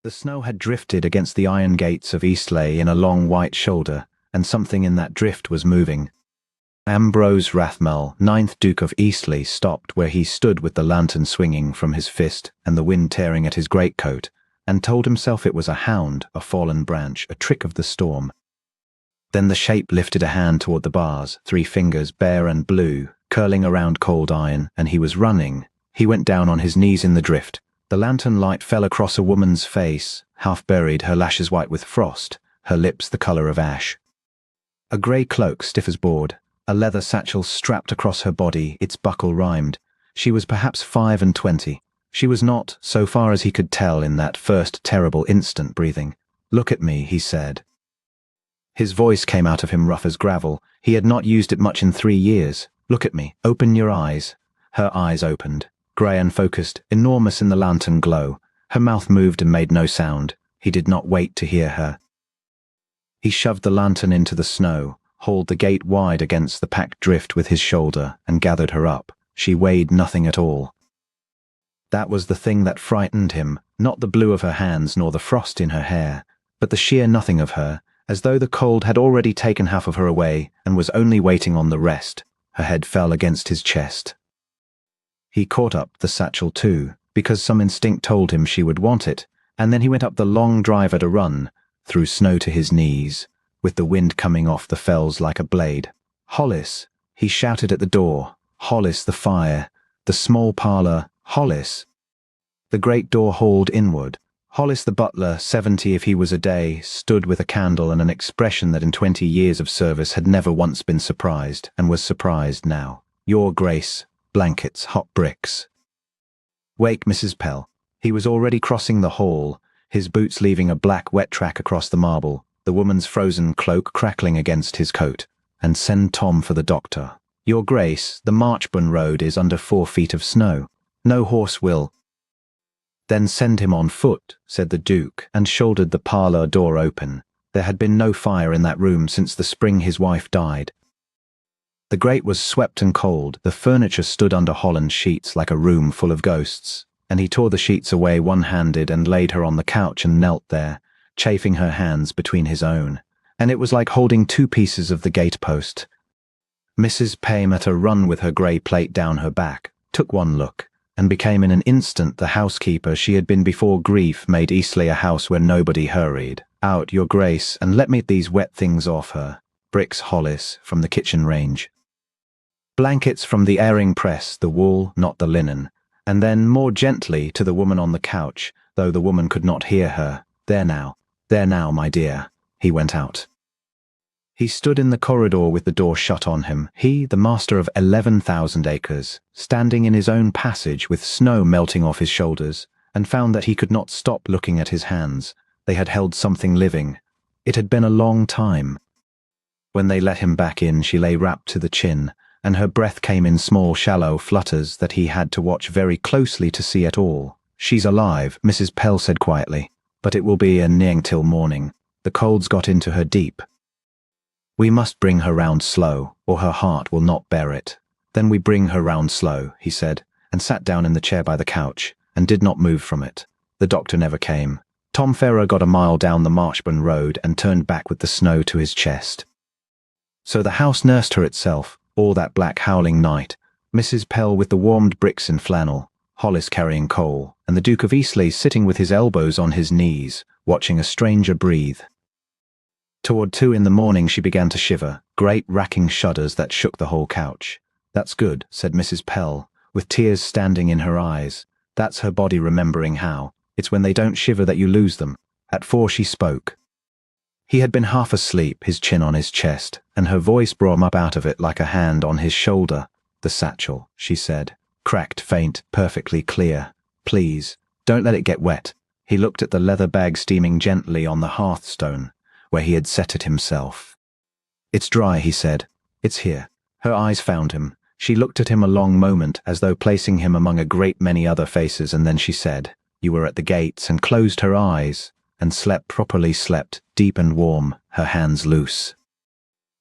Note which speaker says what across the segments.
Speaker 1: The snow had drifted against the iron gates of Eastleigh in a long white shoulder, and something in that drift was moving. Ambrose Rathmell, 9th Duke of Eastleigh, stopped where he stood with the lantern swinging from his fist and the wind tearing at his greatcoat, and told himself it was a hound, a fallen branch, a trick of the storm. Then the shape lifted a hand toward the bars, 3 fingers bare and blue, curling around cold iron, and he was running. He went down on his knees in the drift. The lantern light fell across a woman's face, half buried, her lashes white with frost, her lips the color of ash. A grey cloak, stiff as board, a leather satchel strapped across her body, its buckle rhymed. She was perhaps 25. She was not, so far as he could tell in that first terrible instant, breathing. "Look at me," he said. His voice came out of him rough as gravel. He had not used it much in 3 years. "Look at me. Open your eyes." Her eyes opened, grey and focused, enormous in the lantern glow. Her mouth moved and made no sound. He did not wait to hear her. He shoved the lantern into the snow, hauled the gate wide against the packed drift with his shoulder, and gathered her up. She weighed nothing at all. That was the thing that frightened him, not the blue of her hands nor the frost in her hair, but the sheer nothing of her, as though the cold had already taken half of her away and was only waiting on the rest. Her head fell against his chest. He caught up the satchel too, because some instinct told him she would want it, and then he went up the long drive at a run, through snow to his knees, with the wind coming off the fells like a blade. "Hollis!" he shouted at the door. Hollis the fire, the small parlour, Hollis. The great door hauled inward. Hollis the butler, 70 if he was a day, stood with a candle and an expression that in 20 years of service had never once been surprised, and was surprised now. "Your Grace, blankets, hot bricks." "Wake Mrs. Pell." He was already crossing the hall, his boots leaving a black wet track across the marble, the woman's frozen cloak crackling against his coat. "And send Tom for the doctor." "Your Grace, the Marchburn Road is under 4 feet of snow. No horse will." "Then send him on foot," said the Duke, and shouldered the parlour door open. There had been no fire in that room since the spring his wife died. The grate was swept and cold, the furniture stood under Holland sheets like a room full of ghosts, and he tore the sheets away one-handed and laid her on the couch and knelt there, chafing her hands between his own, and it was like holding 2 pieces of the gatepost. Mrs. Payne at a run with her grey plate down her back, took one look, and became in an instant the housekeeper she had been before grief made Eastleigh a house where nobody hurried. "Out, Your Grace, and let me these wet things off her." Bricks, Hollis, from the kitchen range. Blankets from the airing press, the wool, not the linen. And then, more gently, to the woman on the couch, though the woman could not hear her. There now, my dear." He went out. He stood in the corridor with the door shut on him, he, the master of 11,000 acres, standing in his own passage with snow melting off his shoulders, and found that he could not stop looking at his hands. They had held something living. It had been a long time. When they let him back in, she lay wrapped to the chin, and her breath came in small, shallow flutters that he had to watch very closely to see at all. "She's alive," Mrs. Pell said quietly, "but it will be a neang till morning. The cold's got into her deep. We must bring her round slow, or her heart will not bear it." "Then we bring her round slow," he said, and sat down in the chair by the couch, and did not move from it. The doctor never came. Tom Ferrer got a mile down the Marchburn Road and turned back with the snow to his chest. So the house nursed her itself, all that black howling night, Mrs. Pell with the warmed bricks in flannel, Hollis carrying coal, and the Duke of Eastleigh sitting with his elbows on his knees, watching a stranger breathe. Toward 2 in the morning she began to shiver, great racking shudders that shook the whole couch. "That's good," said Mrs. Pell, with tears standing in her eyes. "That's her body remembering how. It's when they don't shiver that you lose them." At 4 she spoke. He had been half asleep, his chin on his chest, and her voice brought him up out of it like a hand on his shoulder. "The satchel," she said, cracked, faint, perfectly clear. "Please, don't let it get wet." He looked at the leather bag steaming gently on the hearthstone, where he had set it himself. "It's dry," he said. "It's here." Her eyes found him. She looked at him a long moment, as though placing him among a great many other faces, and then she said, "You were at the gates," and closed her eyes, and slept properly, slept, deep and warm, her hands loose.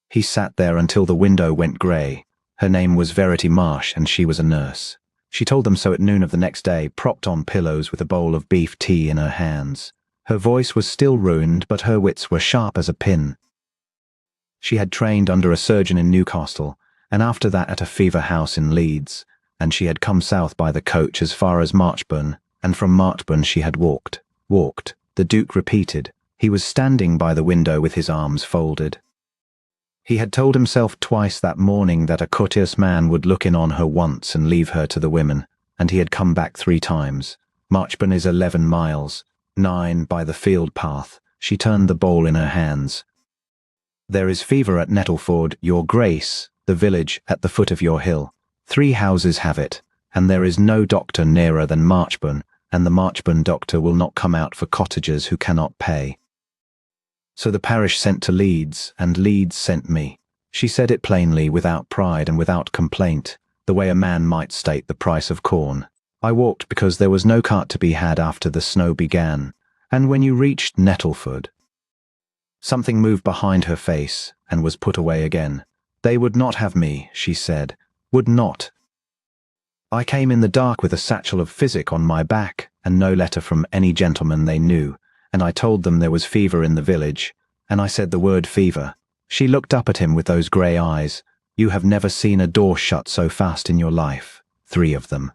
Speaker 1: He sat there until the window went grey. Her name was Verity Marsh, and she was a nurse. She told them so at noon of the next day, propped on pillows with a bowl of beef tea in her hands. Her voice was still ruined, but her wits were sharp as a pin. She had trained under a surgeon in Newcastle, and after that at a fever house in Leeds, and she had come south by the coach as far as Marchburn, and from Marchburn she had walked, the Duke repeated. He was standing by the window with his arms folded. He had told himself twice that morning that a courteous man would look in on her once and leave her to the women, and he had come back 3 times. Marchburn is 11 miles, 9 by the field path. She turned the bowl in her hands. There is fever at Nettleford, your grace, the village at the foot of your hill. 3 houses have it, and there is no doctor nearer than Marchburn, and the Marchburn doctor will not come out for cottagers who cannot pay. So the parish sent to Leeds, and Leeds sent me. She said it plainly, without pride and without complaint, the way a man might state the price of corn. I walked because there was no cart to be had after the snow began, and when you reached Nettleford, something moved behind her face and was put away again. They would not have me, she said, would not. I came in the dark with a satchel of physic on my back and no letter from any gentleman they knew, and I told them there was fever in the village, and I said the word fever. She looked up at him with those grey eyes. You have never seen a door shut so fast in your life. 3 of them.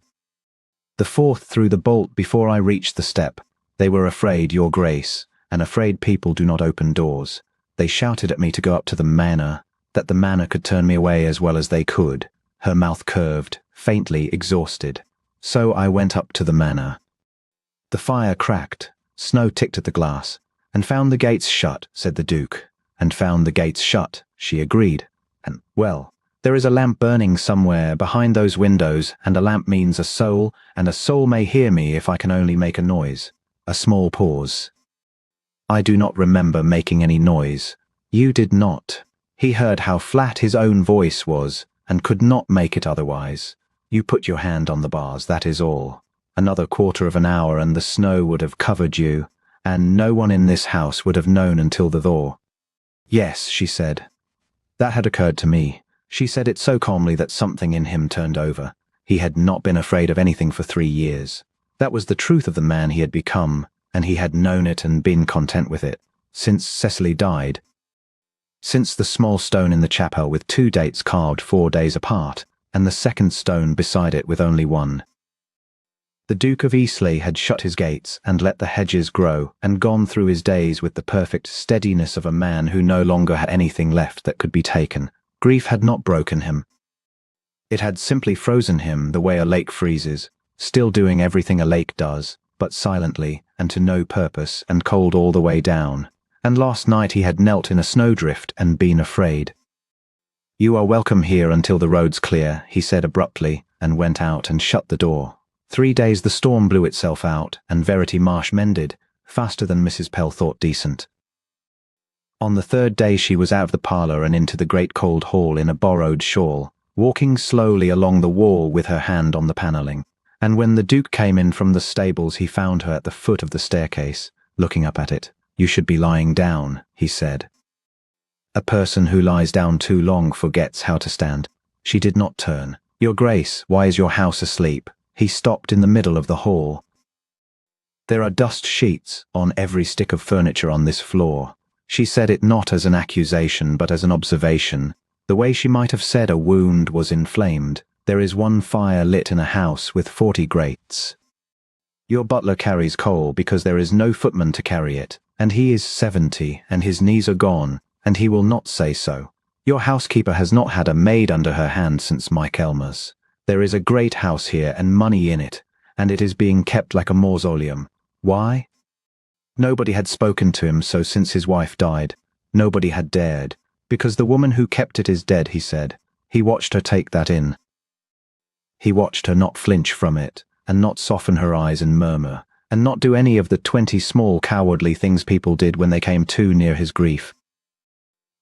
Speaker 1: The 4th threw the bolt before I reached the step. They were afraid, your grace, and afraid people do not open doors. They shouted at me to go up to the Manor, that the Manor could turn me away as well as they could. Her mouth curved, faintly exhausted. So I went up to the Manor. The fire cracked. Snow ticked at the glass. And found the gates shut, said the Duke. And found the gates shut, she agreed. And, well, there is a lamp burning somewhere behind those windows, and a lamp means a soul, and a soul may hear me if I can only make a noise. A small pause. I do not remember making any noise. You did not. He heard how flat his own voice was, and could not make it otherwise. You put your hand on the bars, that is all. Another quarter of an hour and the snow would have covered you, and no one in this house would have known until the thaw. Yes, she said. That had occurred to me. She said it so calmly that something in him turned over. He had not been afraid of anything for 3 years. That was the truth of the man he had become, and he had known it and been content with it, since Cecily died. Since the small stone in the chapel with 2 dates carved 4 days apart, and the second stone beside it with only 1. The Duke of Eastleigh had shut his gates and let the hedges grow and gone through his days with the perfect steadiness of a man who no longer had anything left that could be taken. Grief had not broken him. It had simply frozen him the way a lake freezes, still doing everything a lake does, but silently and to no purpose and cold all the way down. And last night he had knelt in a snowdrift and been afraid. You are welcome here until the road's clear, he said abruptly, and went out and shut the door. 3 days the storm blew itself out, and Verity Marsh mended, faster than Mrs. Pell thought decent. On the 3rd day she was out of the parlour and into the great cold hall in a borrowed shawl, walking slowly along the wall with her hand on the panelling. And when the Duke came in from the stables he found her at the foot of the staircase, looking up at it. You should be lying down, he said. A person who lies down too long forgets how to stand. She did not turn. Your Grace, why is your house asleep? He stopped in the middle of the hall. There are dust sheets on every stick of furniture on this floor. She said it not as an accusation but as an observation, the way she might have said a wound was inflamed. There is 1 fire lit in a house with 40 grates. Your butler carries coal because there is no footman to carry it, and he is 70 and his knees are gone, and he will not say so. Your housekeeper has not had a maid under her hand since Michaelmas. There is a great house here and money in it, and it is being kept like a mausoleum. Why? Nobody had spoken to him so since his wife died. Nobody had dared. Because the woman who kept it is dead, he said. He watched her take that in. He watched her not flinch from it, and not soften her eyes and murmur, and not do any of the 20 small cowardly things people did when they came too near his grief.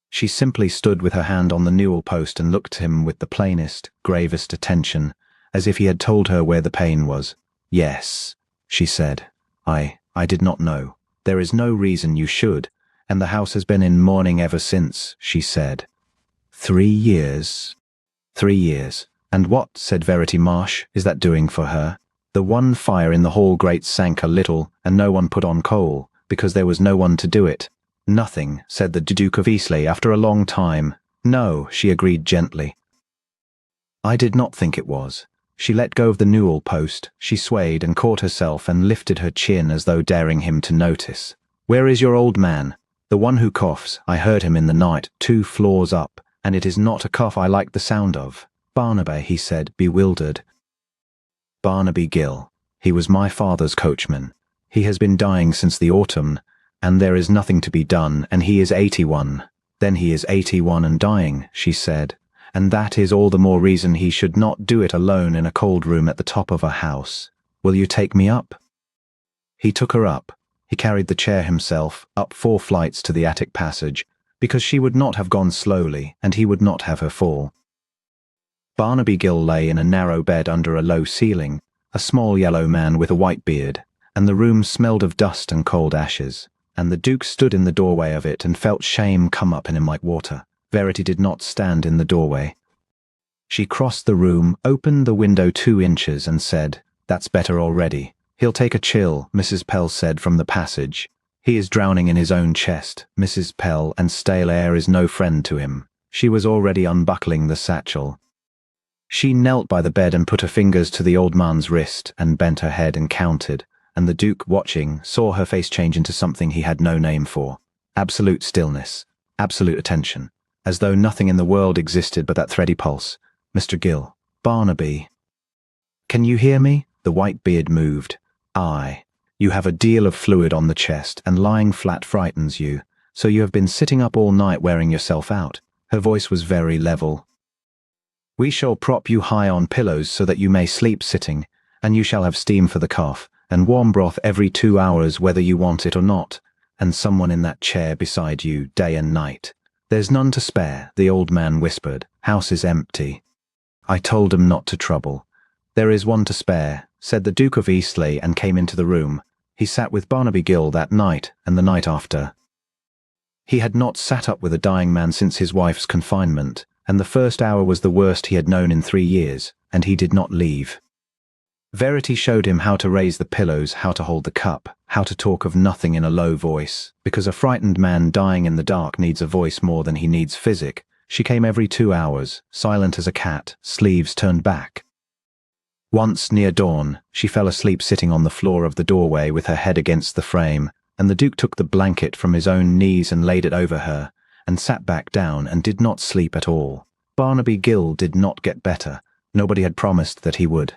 Speaker 1: She simply stood with her hand on the newel post and looked at him with the plainest, gravest attention, as if he had told her where the pain was. Yes, she said. I did not know. There is no reason you should, and the house has been in mourning ever since, she said. 3 years. 3 years. And what, said Verity Marsh, is that doing for her? The 1 fire in the hall grate sank a little, and no one put on coal. because there was no one to do it. Nothing, said the Duke of Eastleigh after a long time. No, she agreed gently. I did not think it was. She let go of the newel post, she swayed and caught herself and lifted her chin as though daring him to notice. Where is your old man? The one who coughs. I heard him in the night, 2 floors up, and it is not a cough I like the sound of. Barnaby, he said, bewildered. Barnaby Gill. He was my father's coachman. He has been dying since the autumn, and there is nothing to be done, and he is 81. Then he is 81 and dying, she said, and that is all the more reason he should not do it alone in a cold room at the top of a house. Will you take me up? He took her up. He carried the chair himself, up 4 flights to the attic passage, because she would not have gone slowly, and he would not have her fall. Barnaby Gill lay in a narrow bed under a low ceiling, a small yellow man with a white beard, and the room smelled of dust and cold ashes, and the Duke stood in the doorway of it and felt shame come up in him like water. Verity did not stand in the doorway. She crossed the room, opened the window 2 inches and said, "That's better already. He'll take a chill," Mrs. Pell said from the passage. "He is drowning in his own chest, Mrs. Pell, and stale air is no friend to him." She was already unbuckling the satchel. She knelt by the bed and put her fingers to the old man's wrist and bent her head and counted, and the Duke, watching, saw her face change into something he had no name for. Absolute stillness, absolute attention, as though nothing in the world existed but that thready pulse. "Mr. Gill, Barnaby." "Can you hear me?" The white beard moved. "Aye. You have a deal of fluid on the chest, and lying flat frightens you, so you have been sitting up all night wearing yourself out." Her voice was very level. "We shall prop you high on pillows so that you may sleep sitting, and you shall have steam for the cough, and warm broth every 2 hours whether you want it or not, and someone in that chair beside you day and night." "There's none to spare," the old man whispered. "House is empty." "I told him not to trouble." "There is one to spare," said the Duke of Eastleigh and came into the room. He sat with Barnaby Gill that night and the night after. He had not sat up with a dying man since his wife's confinement, and the first hour was the worst he had known in 3 years, and he did not leave. Verity showed him how to raise the pillows, how to hold the cup, how to talk of nothing in a low voice, because a frightened man dying in the dark needs a voice more than he needs physic. She came every 2 hours, silent as a cat, sleeves turned back. Once, near dawn, she fell asleep sitting on the floor of the doorway with her head against the frame, and the Duke took the blanket from his own knees and laid it over her, and sat back down and did not sleep at all. Barnaby Gill did not get better. Nobody had promised that he would.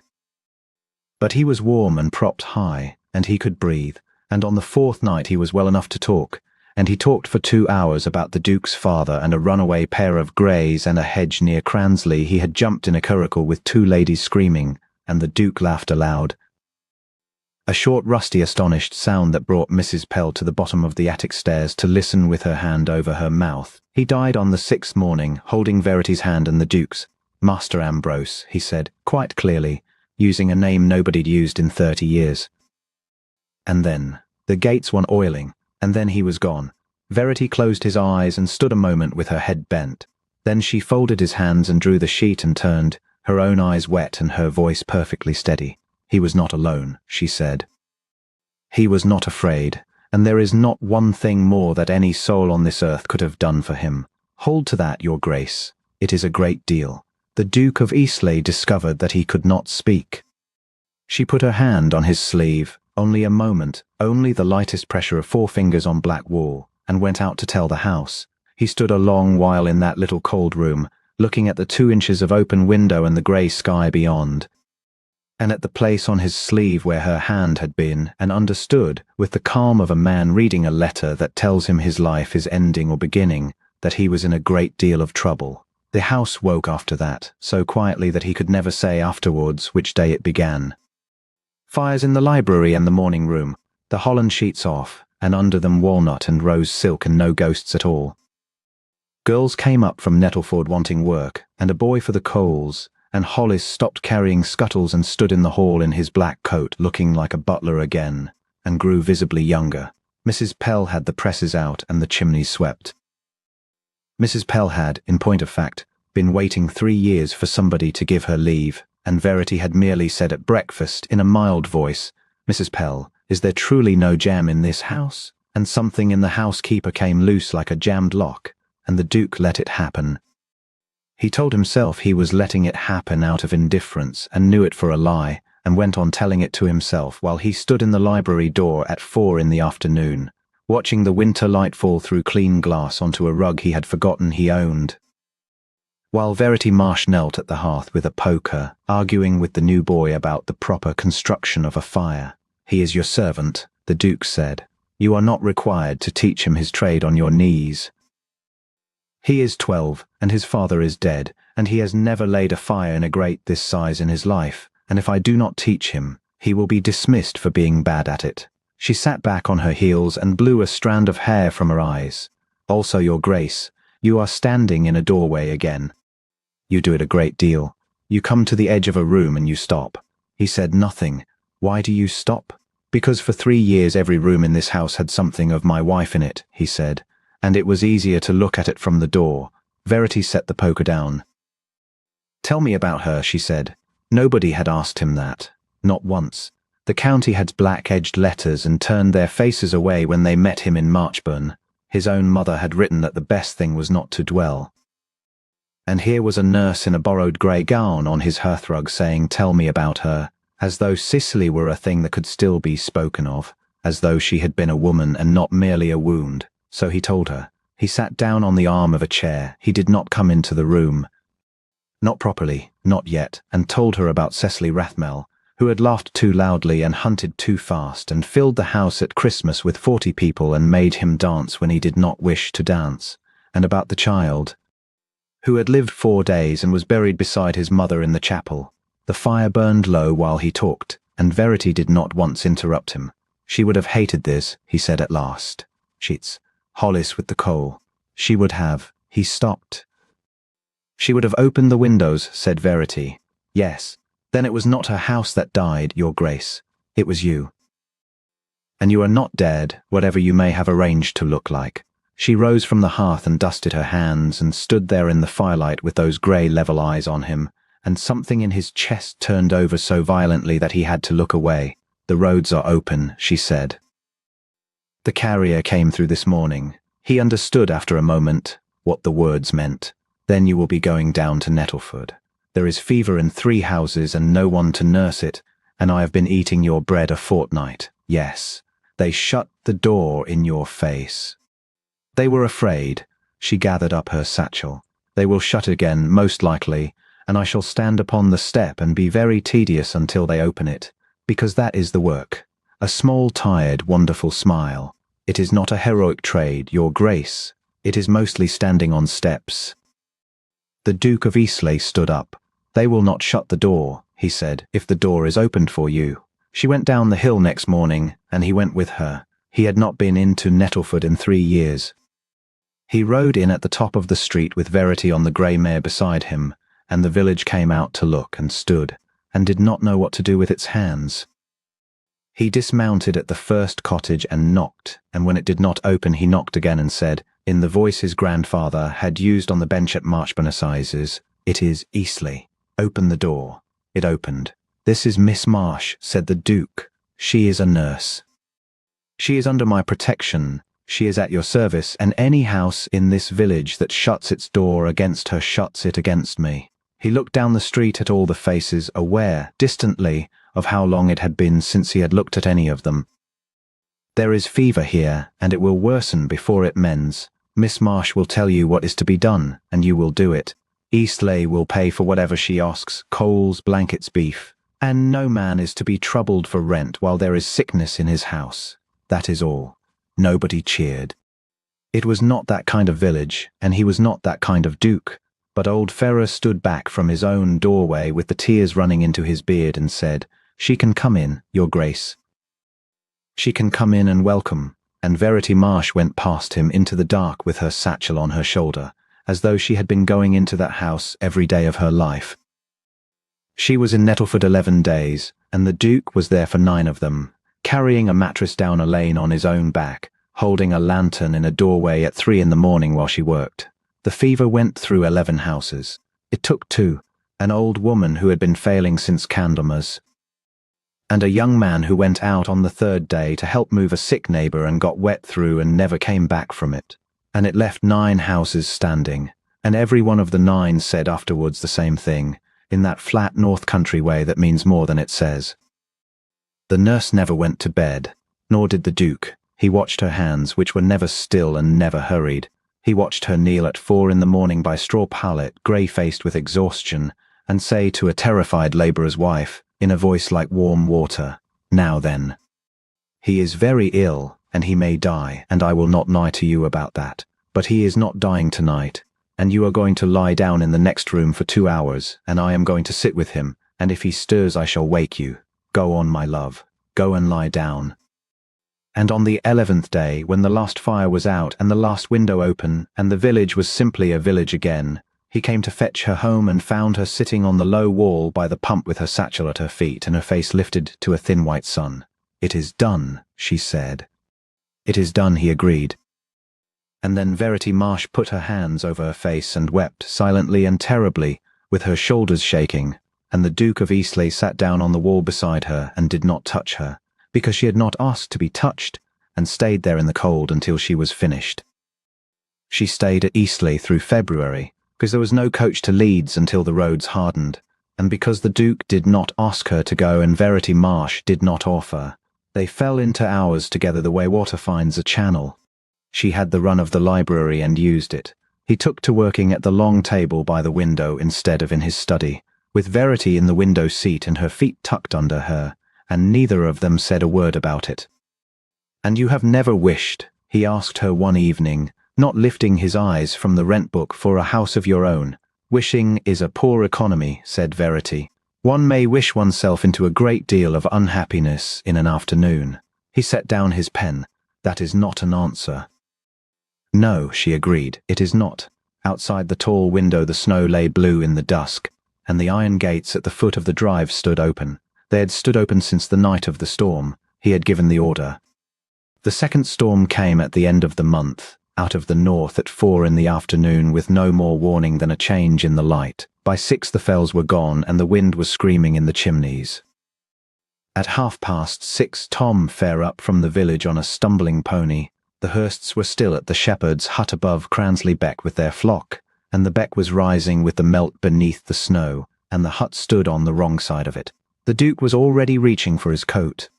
Speaker 1: But he was warm and propped high, and he could breathe, and on the 4th night he was well enough to talk, and he talked for 2 hours about the Duke's father and a runaway pair of greys and a hedge near Cransley. He had jumped in a curricle with 2 ladies screaming, and the Duke laughed aloud. A short, rusty, astonished sound that brought Mrs. Pell to the bottom of the attic stairs to listen with her hand over her mouth. He died on the 6th morning, holding Verity's hand and the Duke's. "Master Ambrose," he said, quite clearly, using a name nobody'd used in 30 years. And then, the gates went oiling, and then he was gone. Verity closed his eyes and stood a moment with her head bent. Then she folded his hands and drew the sheet and turned, her own eyes wet and her voice perfectly steady. "He was not alone," she said. "He was not afraid, and there is not one thing more that any soul on this earth could have done for him. Hold to that, your grace. It is a great deal." The Duke of Eastleigh discovered that he could not speak. She put her hand on his sleeve, only a moment, only the lightest pressure of 4 fingers on black wool, and went out to tell the house. He stood a long while in that little cold room, looking at the 2 inches of open window and the grey sky beyond, and at the place on his sleeve where her hand had been, and understood, with the calm of a man reading a letter that tells him his life is ending or beginning, that he was in a great deal of trouble. The house woke after that, so quietly that he could never say afterwards which day it began. Fires in the library and the morning room, the holland sheets off, and under them walnut and rose silk and no ghosts at all. Girls came up from Nettleford wanting work, and a boy for the coals, and Hollis stopped carrying scuttles and stood in the hall in his black coat, looking like a butler again, and grew visibly younger. Mrs. Pell had the presses out and the chimneys swept. Mrs. Pell had, in point of fact, been waiting 3 years for somebody to give her leave, and Verity had merely said at breakfast in a mild voice, "Mrs. Pell, is there truly no jam in this house?" and something in the housekeeper came loose like a jammed lock, and the Duke let it happen. He told himself he was letting it happen out of indifference and knew it for a lie, and went on telling it to himself while he stood in the library door at 4 in the afternoon, watching the winter light fall through clean glass onto a rug he had forgotten he owned. While Verity Marsh knelt at the hearth with a poker, arguing with the new boy about the proper construction of a fire. "He is your servant," the Duke said. "You are not required to teach him his trade on your knees. He is 12, and his father is dead, and he has never laid a fire in a grate this size in his life, and if I do not teach him, he will be dismissed for being bad at it." She sat back on her heels and blew a strand of hair from her eyes. "Also, Your Grace, you are standing in a doorway again. You do it a great deal. You come to the edge of a room and you stop." He said nothing. "Why do you stop?" "Because for 3 years every room in this house had something of my wife in it," he said, "and it was easier to look at it from the door." Verity set the poker down. "Tell me about her," she said. Nobody had asked him that. Not once. The county had black-edged letters and turned their faces away when they met him in Marchburn. His own mother had written that the best thing was not to dwell. And here was a nurse in a borrowed grey gown on his hearthrug saying, "Tell me about her," as though Sicily were a thing that could still be spoken of, as though she had been a woman and not merely a wound. So he told her. He sat down on the arm of a chair. He did not come into the room. Not properly, not yet, and told her about Cecily Rathmell, who had laughed too loudly and hunted too fast and filled the house at Christmas with 40 people and made him dance when he did not wish to dance, and about the child, who had lived 4 days and was buried beside his mother in the chapel. The fire burned low while he talked, and Verity did not once interrupt him. She would have hated this, he said at last. Sheets. Hollis with the coal. She would have. He stopped. "She would have opened the windows," said Verity. "Yes. Then it was not her house that died, Your Grace. It was you. And you are not dead, whatever you may have arranged to look like." She rose from the hearth and dusted her hands and stood there in the firelight with those grey level eyes on him, and something in his chest turned over so violently that he had to look away. "The roads are open," she said. "The carrier came through this morning." He understood after a moment what the words meant. "Then you will be going down to Nettleford. There is fever in 3 houses and no one to nurse it, and I have been eating your bread a fortnight. Yes, they shut the door in your face. They were afraid." She gathered up her satchel. "They will shut again, most likely, and I shall stand upon the step and be very tedious until they open it, because that is the work." A small, tired, wonderful smile. "It is not a heroic trade, Your Grace. It is mostly standing on steps." The Duke of Eastleigh stood up. "They will not shut the door," he said, "if the door is opened for you." She went down the hill next morning, and he went with her. He had not been into Nettleford in 3 years. He rode in at the top of the street with Verity on the grey mare beside him, and the village came out to look and stood, and did not know what to do with its hands. He dismounted at the first cottage and knocked, and when it did not open he knocked again and said, in the voice his grandfather had used on the bench at Marchburn Assizes, "It is Eastleigh. Open the door." It opened. "This is Miss Marsh," said the Duke. "She is a nurse. She is under my protection. She is at your service, and any house in this village that shuts its door against her shuts it against me." He looked down the street at all the faces, aware, distantly, of how long it had been since he had looked at any of them. "There is fever here, and it will worsen before it mends. Miss Marsh will tell you what is to be done, and you will do it. Eastleigh will pay for whatever she asks, coals, blankets, beef. And no man is to be troubled for rent while there is sickness in his house. That is all." Nobody cheered. It was not that kind of village, and he was not that kind of Duke. But old Ferrer stood back from his own doorway with the tears running into his beard and said, "She can come in, Your Grace. She can come in and welcome." And Verity Marsh went past him into the dark with her satchel on her shoulder, as though she had been going into that house every day of her life. She was in Nettleford 11 days, and the Duke was there for 9 of them, carrying a mattress down a lane on his own back, holding a lantern in a doorway at 3 in the morning while she worked. The fever went through 11 houses. It took 2, an old woman who had been failing since Candlemas. And a young man who went out on the third day to help move a sick neighbor and got wet through and never came back from it. And it left 9 houses standing, and every one of the 9 said afterwards the same thing, in that flat North Country way that means more than it says. The nurse never went to bed, nor did the Duke. He watched her hands, which were never still and never hurried. He watched her kneel at 4 in the morning by straw pallet, grey-faced with exhaustion, and say to a terrified labourer's wife, in a voice like warm water, "Now then. He is very ill, and he may die, and I will not lie to you about that. But he is not dying tonight, and you are going to lie down in the next room for 2 hours, and I am going to sit with him, and if he stirs I shall wake you. Go on, my love, go and lie down." And on the 11th day, when the last fire was out and the last window open, and the village was simply a village again, he came to fetch her home and found her sitting on the low wall by the pump with her satchel at her feet and her face lifted to a thin white sun. "It is done," she said. "It is done," he agreed. And then Verity Marsh put her hands over her face and wept silently and terribly, with her shoulders shaking, and the Duke of Eastleigh sat down on the wall beside her and did not touch her, because she had not asked to be touched, and stayed there in the cold until she was finished. She stayed at Eastleigh through February, because there was no coach to Leeds until the roads hardened, and because the Duke did not ask her to go and Verity Marsh did not offer. They fell into hours together the way water finds a channel. She had the run of the library and used it. He took to working at the long table by the window instead of in his study, with Verity in the window seat and her feet tucked under her, and neither of them said a word about it. "And you have never wished," he asked her one evening, not lifting his eyes from the rent book, "for a house of your own?" "Wishing is a poor economy," said Verity. "One may wish oneself into a great deal of unhappiness in an afternoon." He set down his pen. "That is not an answer." "No," she agreed, "it is not." Outside the tall window the snow lay blue in the dusk, and the iron gates at the foot of the drive stood open. They had stood open since the night of the storm. He had given the order. The second storm came at the end of the month, out of the north at 4 in the afternoon, with no more warning than a change in the light. By 6 the fells were gone and the wind was screaming in the chimneys. At 6:30 Tom fare up from the village on a stumbling pony. The Hursts were still at the shepherd's hut above Cransley Beck with their flock, and the beck was rising with the melt beneath the snow, and the hut stood on the wrong side of it. The Duke was already reaching for his coat.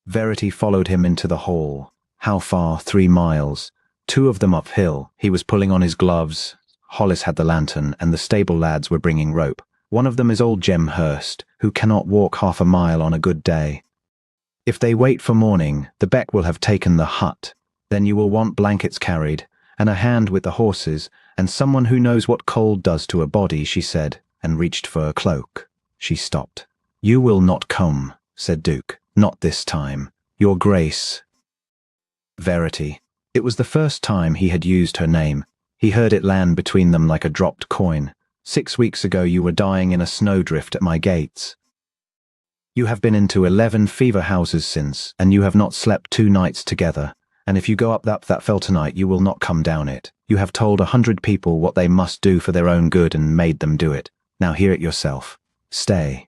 Speaker 1: Verity followed him into the hall. How far? 3 miles. 2 of them uphill. He was pulling on his gloves. Hollis had the lantern, and the stable lads were bringing rope. One of them is old Jem Hurst, who cannot walk half a mile on a good day. If they wait for morning, the beck will have taken the hut. Then you will want blankets carried, and a hand with the horses, and someone who knows what cold does to a body, she said, and reached for a cloak. She stopped. "You will not come," said Duke. "Not this time. Your Grace." Verity. It was the first time he had used her name. He heard it land between them like a dropped coin. "6 weeks ago you were dying in a snowdrift at my gates. You have been into 11 fever houses since, and you have not slept 2 nights together. And if you go up that fell tonight, you will not come down it. You have told 100 people what they must do for their own good and made them do it. Now hear it yourself. Stay.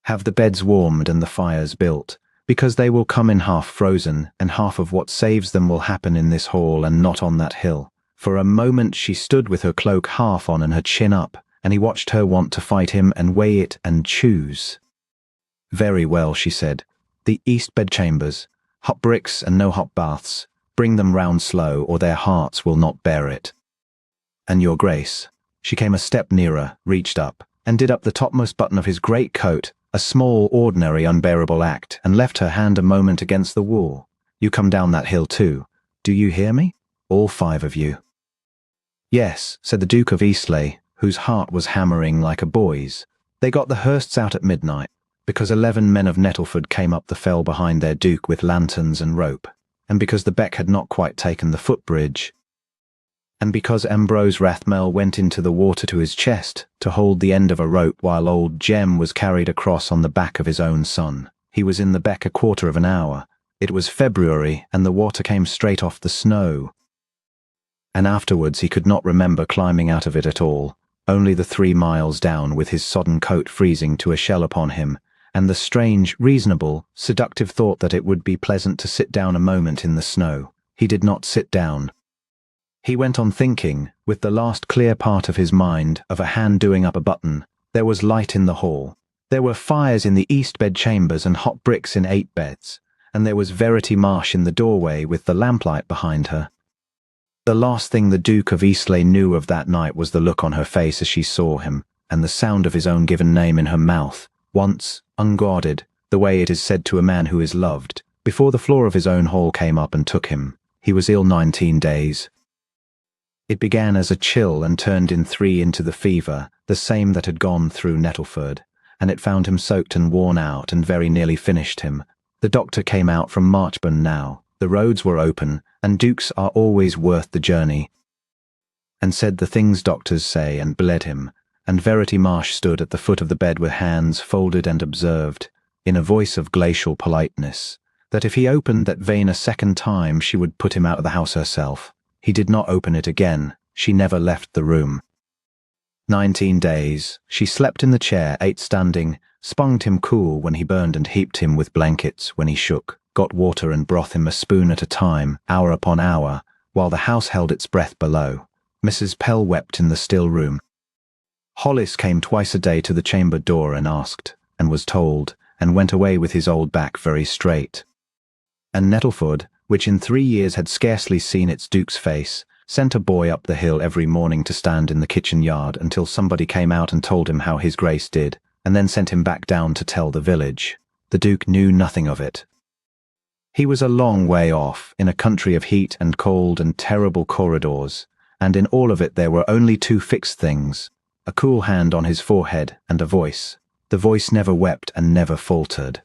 Speaker 1: Have the beds warmed and the fires built, because they will come in half frozen, and half of what saves them will happen in this hall and not on that hill." For a moment she stood with her cloak half on and her chin up, and he watched her want to fight him and weigh it and choose. "Very well," she said. "The east bedchambers. Hot bricks and no hot baths. Bring them round slow, or their hearts will not bear it. And your Grace." She came a step nearer, reached up, and did up the topmost button of his great coat, a small, ordinary, unbearable act, and left her hand a moment against the wall. "You come down that hill too. Do you hear me? All 5 of you." "Yes," said the Duke of Eastleigh, whose heart was hammering like a boy's. They got the Hursts out at midnight, because 11 men of Nettleford came up the fell behind their Duke with lanterns and rope, and because the beck had not quite taken the footbridge, and because Ambrose Rathmell went into the water to his chest to hold the end of a rope while old Jem was carried across on the back of his own son. He was in the beck a quarter of an hour. It was February, and the water came straight off the snow. And afterwards he could not remember climbing out of it at all, only the 3 miles down with his sodden coat freezing to a shell upon him, and the strange, reasonable, seductive thought that it would be pleasant to sit down a moment in the snow. He did not sit down. He went on thinking, with the last clear part of his mind, of a hand doing up a button. There was light in the hall. There were fires in the east bed chambers and hot bricks in 8 beds, and there was Verity Marsh in the doorway with the lamplight behind her. The last thing the Duke of Eastleigh knew of that night was the look on her face as she saw him, and the sound of his own given name in her mouth, once, unguarded, the way it is said to a man who is loved, before the floor of his own hall came up and took him. He was ill 19 days. It began as a chill and turned in 3 into the fever, the same that had gone through Nettleford, and it found him soaked and worn out and very nearly finished him. The doctor came out from Marchburn now. The roads were open, and dukes are always worth the journey, and said the things doctors say and bled him, and Verity Marsh stood at the foot of the bed with hands folded and observed, in a voice of glacial politeness, that if he opened that vein a second time she would put him out of the house herself. He did not open it again. She never left the room. 19 days. She slept in the chair, ate standing, sponged him cool when he burned and heaped him with blankets when he shook, got water and broth him a spoon at a time, hour upon hour, while the house held its breath below. Mrs. Pell wept in the still room. Hollis came twice a day to the chamber door and asked, and was told, and went away with his old back very straight. And Nettleford, which in 3 years had scarcely seen its duke's face, sent a boy up the hill every morning to stand in the kitchen yard until somebody came out and told him how his grace did, and then sent him back down to tell the village. The duke knew nothing of it. He was a long way off, in a country of heat and cold and terrible corridors, and in all of it there were only 2 fixed things, a cool hand on his forehead and a voice. The voice never wept and never faltered.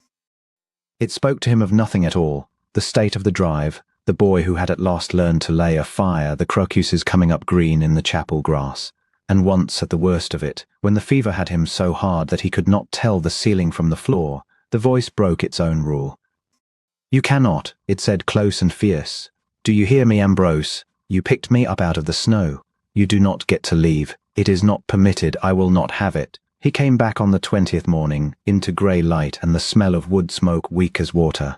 Speaker 1: It spoke to him of nothing at all, the state of the drive, the boy who had at last learned to lay a fire, the crocuses coming up green in the chapel grass, and once, at the worst of it, when the fever had him so hard that he could not tell the ceiling from the floor, the voice broke its own rule. "You cannot," it said close and fierce. "Do you hear me, Ambrose? You picked me up out of the snow. You do not get to leave. It is not permitted. I will not have it." He came back on the 20th morning, into grey light and the smell of wood smoke weak as water.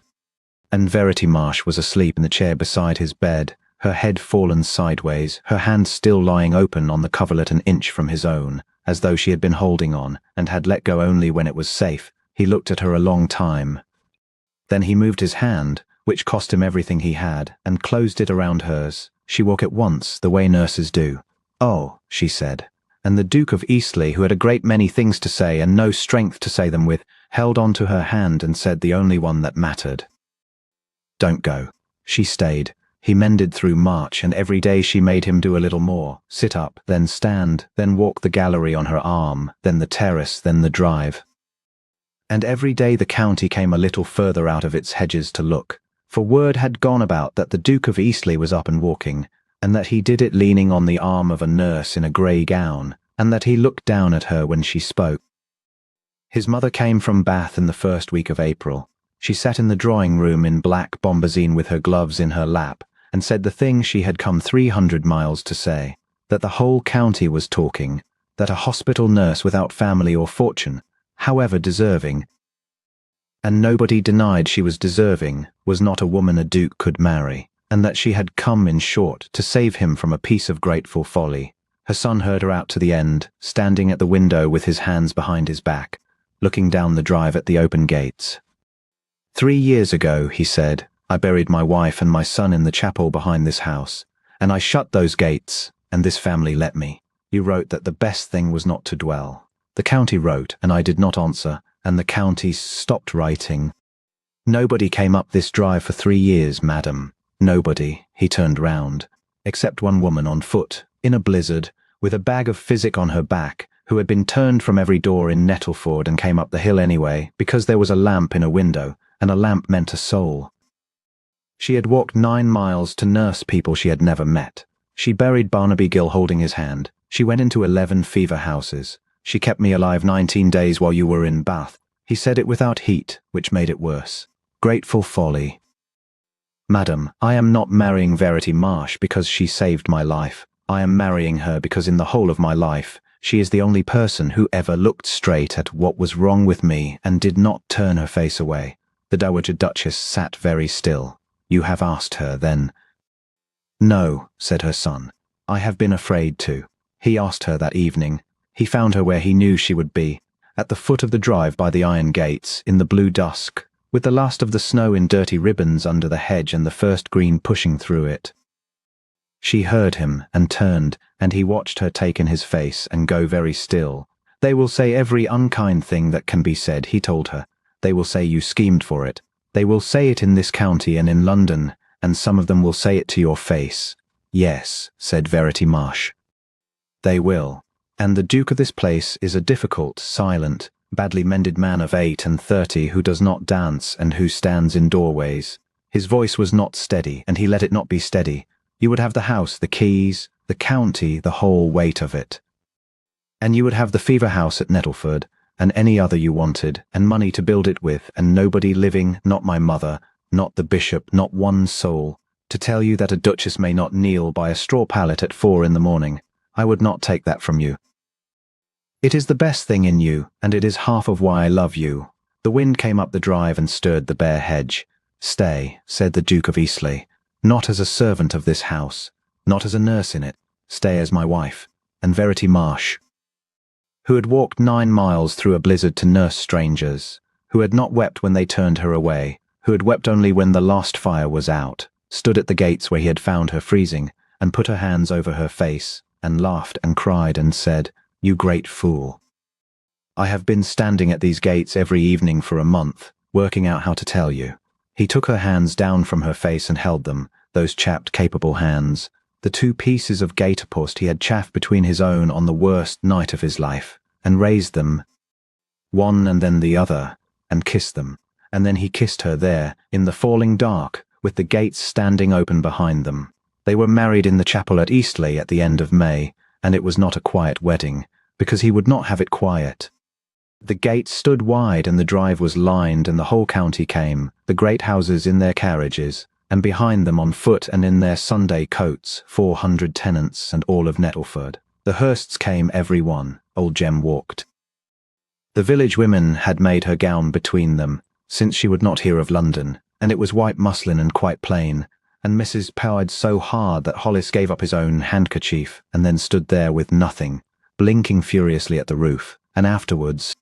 Speaker 1: And Verity Marsh was asleep in the chair beside his bed, her head fallen sideways, her hand still lying open on the coverlet an inch from his own, as though she had been holding on, and had let go only when it was safe. He looked at her a long time. Then he moved his hand, which cost him everything he had, and closed it around hers. She woke at once, the way nurses do. "Oh," she said. And the Duke of Eastleigh, who had a great many things to say and no strength to say them with, held on to her hand and said the only one that mattered. "Don't go." She stayed. He mended through March, and every day she made him do a little more, sit up, then stand, then walk the gallery on her arm, then the terrace, then the drive. And every day the county came a little further out of its hedges to look, for word had gone about that the Duke of Eastleigh was up and walking, and that he did it leaning on the arm of a nurse in a grey gown, and that he looked down at her when she spoke. His mother came from Bath in the first week of April. She sat in the drawing-room in black bombazine with her gloves in her lap, and said the thing she had come 300 miles to say, that the whole county was talking, that a hospital nurse without family or fortune, however deserving, and nobody denied she was deserving, was not a woman a duke could marry, and that she had come, in short, to save him from a piece of grateful folly. Her son heard her out to the end, standing at the window with his hands behind his back, looking down the drive at the open gates. 3 years ago, he said, I buried my wife and my son in the chapel behind this house, and I shut those gates, and this family let me. You wrote that the best thing was not to dwell. The county wrote, and I did not answer, and the county stopped writing. Nobody came up this drive for 3 years, madam. Nobody, he turned round, except one woman on foot, in a blizzard, with a bag of physic on her back, who had been turned from every door in Nettleford and came up the hill anyway, because there was a lamp in a window, and a lamp meant a soul. She had walked 9 miles to nurse people she had never met. She buried Barnaby Gill holding his hand. She went into 11 fever houses. She kept me alive 19 days while you were in Bath. He said it without heat, which made it worse. Grateful folly. Madam, I am not marrying Verity Marsh because she saved my life. I am marrying her because in the whole of my life, She is the only person who ever looked straight at what was wrong with me and did not turn her face away. The Dowager Duchess sat very still. You have asked her, then? No, said her son. I have been afraid to. He asked her that evening. He found her where he knew she would be, at the foot of the drive by the iron gates, in the blue dusk, with the last of the snow in dirty ribbons under the hedge and the first green pushing through it. She heard him and turned, and he watched her take in his face and go very still. They will say every unkind thing that can be said, he told her. They will say you schemed for it. They will say it in this county and in London, and some of them will say it to your face. Yes, said Verity Marsh. They will. And the Duke of this place is a difficult, silent, badly mended man of 38 who does not dance and who stands in doorways. His voice was not steady, and he let it not be steady. You would have the house, the keys, the county, the whole weight of it. And you would have the fever house at Nettleford, and any other you wanted, and money to build it with, and nobody living, not my mother, not the bishop, not one soul, to tell you that a duchess may not kneel by a straw pallet at 4 in the morning. I would not take that from you. It is the best thing in you, and it is half of why I love you. The wind came up the drive and stirred the bare hedge. Stay, said the Duke of Eastleigh, not as a servant of this house, not as a nurse in it. Stay as my wife. And Verity Marsh, who had walked 9 miles through a blizzard to nurse strangers, who had not wept when they turned her away, who had wept only when the last fire was out, stood at the gates where he had found her freezing, and put her hands over her face, and laughed and cried and said, You great fool. I have been standing at these gates every evening for a month, working out how to tell you. He took her hands down from her face and held them, those chapped, capable hands, the 2 pieces of gaiter post he had chafed between his own on the worst night of his life, and raised them, one and then the other, and kissed them, and then he kissed her there, in the falling dark, with the gates standing open behind them. They were married in the chapel at Eastleigh at the end of May, and it was not a quiet wedding, because he would not have it quiet. The gates stood wide and the drive was lined and the whole county came, the great houses in their carriages, and behind them on foot and in their Sunday coats, 400 tenants and all of Nettleford. The Hursts came every one. Old Jem walked. The village women had made her gown between them, since she would not hear of London, and it was white muslin and quite plain, and Mrs. powered so hard that Hollis gave up his own handkerchief and then stood there with nothing, blinking furiously at the roof, and afterwards,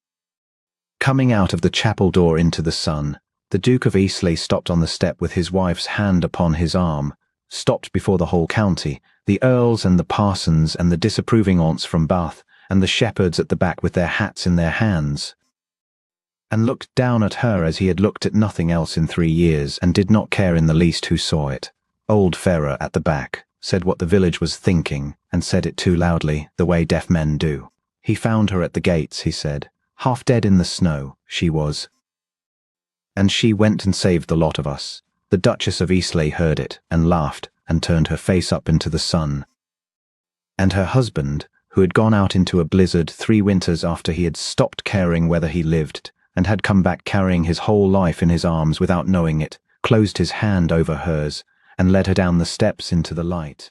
Speaker 1: coming out of the chapel door into the sun, the Duke of Eastleigh stopped on the step with his wife's hand upon his arm, stopped before the whole county, the earls and the parsons and the disapproving aunts from Bath, and the shepherds at the back with their hats in their hands, and looked down at her as he had looked at nothing else in 3 years, and did not care in the least who saw it. Old Ferrer at the back said what the village was thinking, and said it too loudly, the way deaf men do. He found her at the gates, he said. Half dead in the snow, she was. And she went and saved the lot of us. The Duchess of Eastleigh heard it, and laughed, and turned her face up into the sun. And her husband, who had gone out into a blizzard 3 winters after he had stopped caring whether he lived, and had come back carrying his whole life in his arms without knowing it, closed his hand over hers, and led her down the steps into the light.